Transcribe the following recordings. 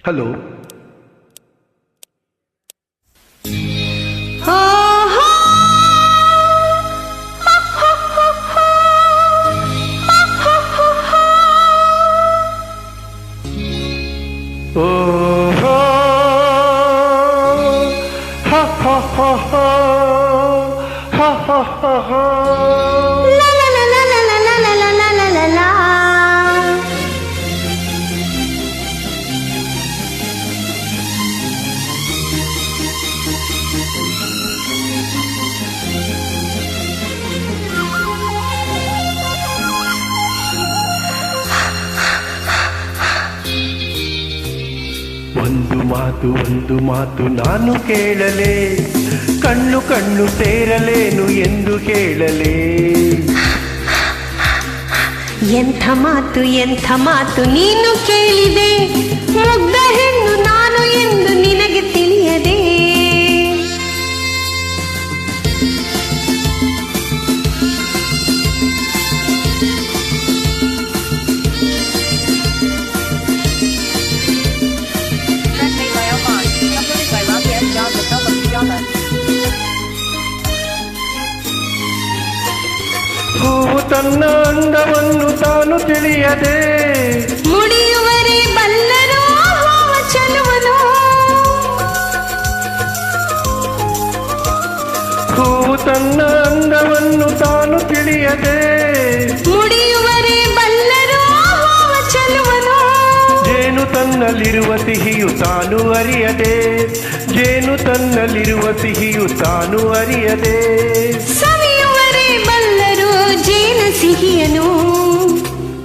Hello. ಓಹೋ ಹಾ ಹಾ ಹಾ ಹಾ ಹಾ ಹಾ ಹಾ ಹಾ. ಒಂದು ಮಾತು ನಾನು ಕೇಳಲೇ, ಕಣ್ಣು ಕಣ್ಣು ಸೇರಲೇನು ಎಂದು ಕೇಳಲೇ. ಎಂಥ ಮಾತು ನೀನು ಕೇಳಿದೆ, ಮುಗ್ಧ ಹೆಣ್ಣು ನಾನು ಎಂದು ನಿನಗೆ ತಿಳಿಯದೆ. ಹೂವು ತನ್ನ ಅಂದವನ್ನು ತಾನು ತಿಳಿಯದೆ, ಮುಡಿಯುವರೆ ಬಲ್ಲರೋ ಹೂವ ಚೆಲುವನು. ಹೂವು ತನ್ನ ಅಂದವನ್ನು ತಾನು ತಿಳಿಯದೆ, ಮುಡಿಯುವರೆ ಬಲ್ಲರೋ ಹೂವ ಚೆಲುವನು. ಜೇನು ತನ್ನಲ್ಲಿರುವ ಸಿಹಿಯು ತಾನು ಅರಿಯದೆ, ಜೇನು ತನ್ನಲ್ಲಿರುವ ಸಿಹಿಯು ತಾನು ಅರಿಯದೆ. ಸವಿಯುವರೆ ಬಲ್ಲರು ಜೇನ ಸಿಹಿಯನು.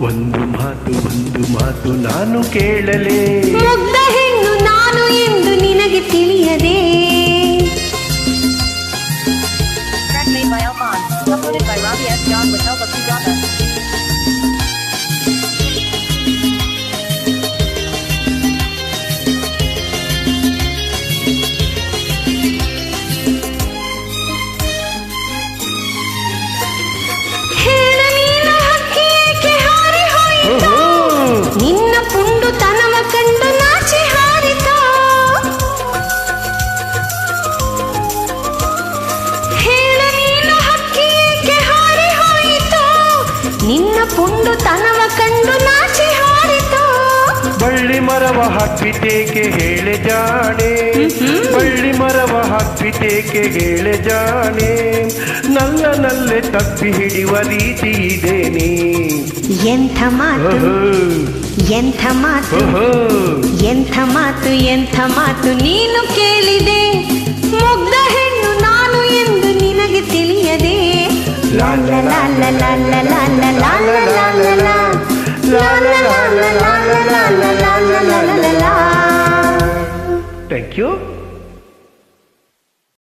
ಒಂದು ಮಾತು ನಾನು ಕೇಳಲೇ, ಮುಗ್ಧ ಹೆಣ್ಣು ನಾನು ಎಂದು ನಿನಗೆ ತಿಳಿಯದೆ. ನಿನ್ನ ಪುಂಡು ತನವ ಕಂಡು ನಾಚಿ ಹಾರಿತ. ಹೇಳ ನೀನು ಹಕ್ಕಿ ಏಕೆ ಹಾರಿ ಹೋಯಿತು, ನಿನ್ನ ಪುಂಡು ತನವ ಕಂಡು ನಾಚಿ ಹಾರಿತ. ಬಳ್ಳಿ ಮರವ ಹಪ್ಪಿತೇಕೆ ಹೇಳೆ ಜಾಣೆ, ಬಳ್ಳಿ ಮರವ ಹಪ್ಪಿತೇಕೆ ಹೇಳೆ ಜಾಣೆ. ನಲ್ಲೆ ತಪ್ಪಿ ಹಿಡಿಯುವ ರೀತಿ ಇದೇನೆ. ಎಂಥ ಮಾತು ನೀನು ಕೇಳಿದೆ, ಮುಗ್ಧ ಹೆಣ್ಣು ನಾನು ಎಂದು ನಿನಗೆ ತಿಳಿಯದೆ. Thank you.